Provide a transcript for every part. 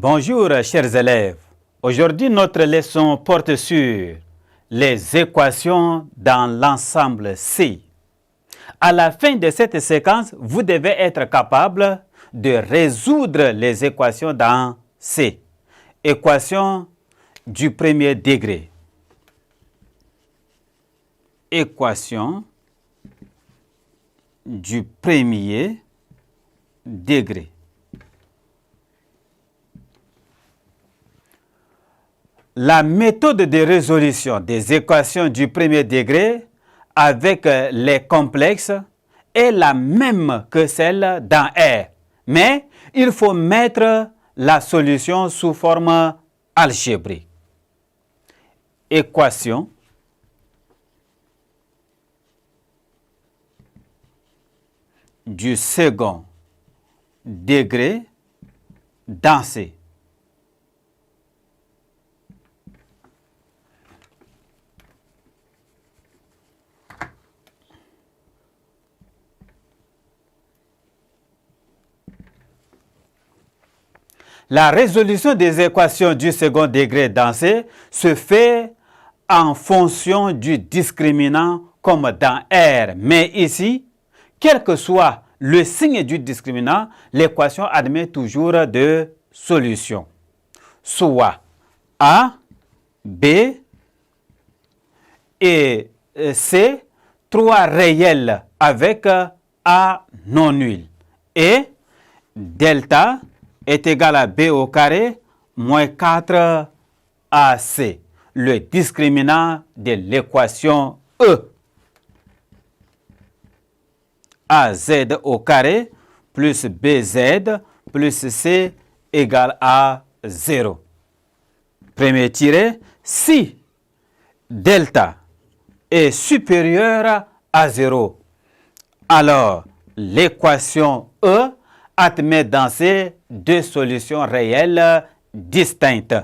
Bonjour chers élèves. Aujourd'hui notre leçon porte sur les équations dans l'ensemble C. À la fin de cette séquence, vous devez être capable de résoudre les équations dans C. Équation du premier degré. Équation du premier degré. La méthode de résolution des équations du premier degré avec les complexes est la même que celle dans R, mais il faut mettre la solution sous forme algébrique. Équation du second degré dans C. La résolution des équations du second degré dans C se fait en fonction du discriminant comme dans R. Mais ici, quel que soit le signe du discriminant, l'équation admet toujours deux solutions. Soit A, B et C, trois réels avec A non nul. Et delta est égal à B au carré moins 4 AC, le discriminant de l'équation E. AZ au carré plus BZ plus C égale à 0. Premier tiré, si delta est supérieur à 0, alors l'équation E admet dans ces deux solutions réelles distinctes.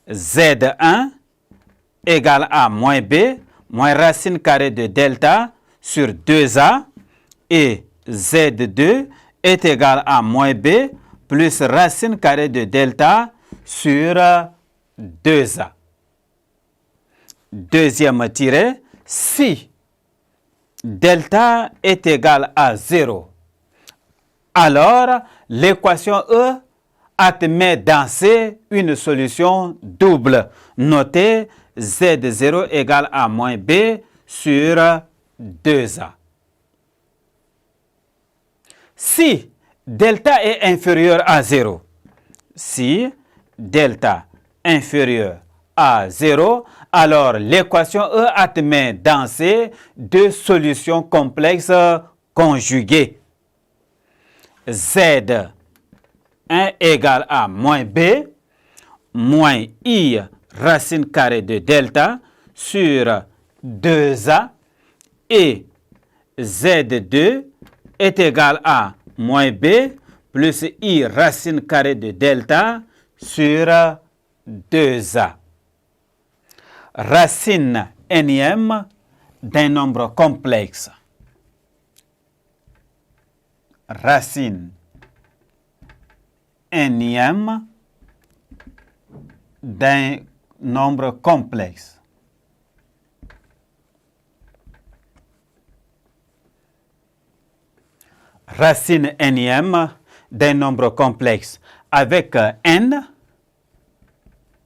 Z1 égale à moins B moins racine carrée de delta sur 2A et Z2 est égal à moins B plus racine carrée de delta sur 2A. Deuxième tiré, si delta est égal à 0, alors l'équation E admet dans C une solution double. Notez Z0 égale à moins B sur 2A. Si delta est inférieur à 0, si delta inférieur à 0, alors l'équation E admet dans C deux solutions complexes conjuguées. Z1 égale à moins B moins I racine carrée de delta sur 2A et Z2 est égal à moins B plus I racine carrée de delta sur 2A. Racine énième d'un nombre complexe. Racine énième d'un nombre complexe. Racine énième d'un nombre complexe avec n,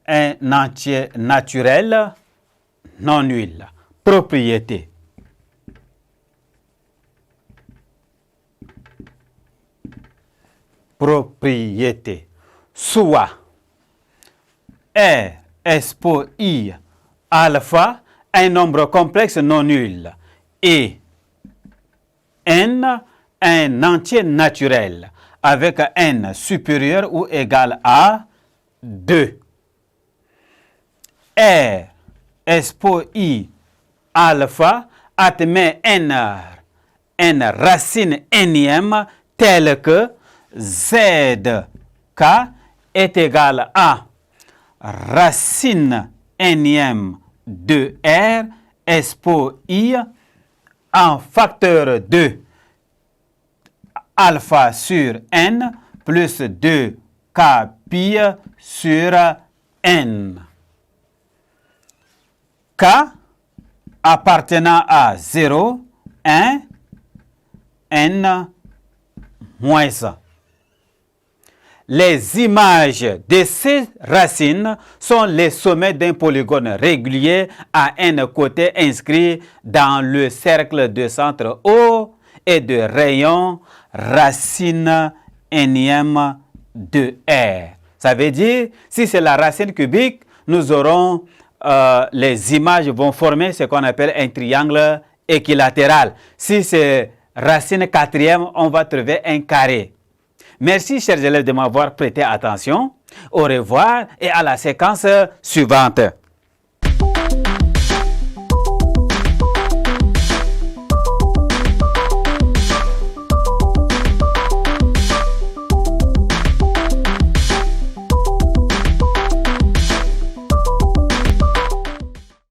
un entier naturel non nul. Propriété. Propriété. Soit R expo I alpha, un nombre complexe non nul, et n, un entier naturel, avec n supérieur ou égal à 2. R expo I alpha admet n racine énième telle que zk est égal à racine énième de R expo I en facteur 2 alpha sur n plus 2k K pi sur N. K appartenant à 0, 1, N moins 1. Les images de ces racines sont les sommets d'un polygone régulier à n côtés inscrits dans le cercle de centre O et de rayon racine énième de R. Ça veut dire, si c'est la racine cubique, nous aurons, les images vont former ce qu'on appelle un triangle équilatéral. Si c'est racine quatrième, on va trouver un carré. Merci, chers élèves, de m'avoir prêté attention. Au revoir et à la séquence suivante.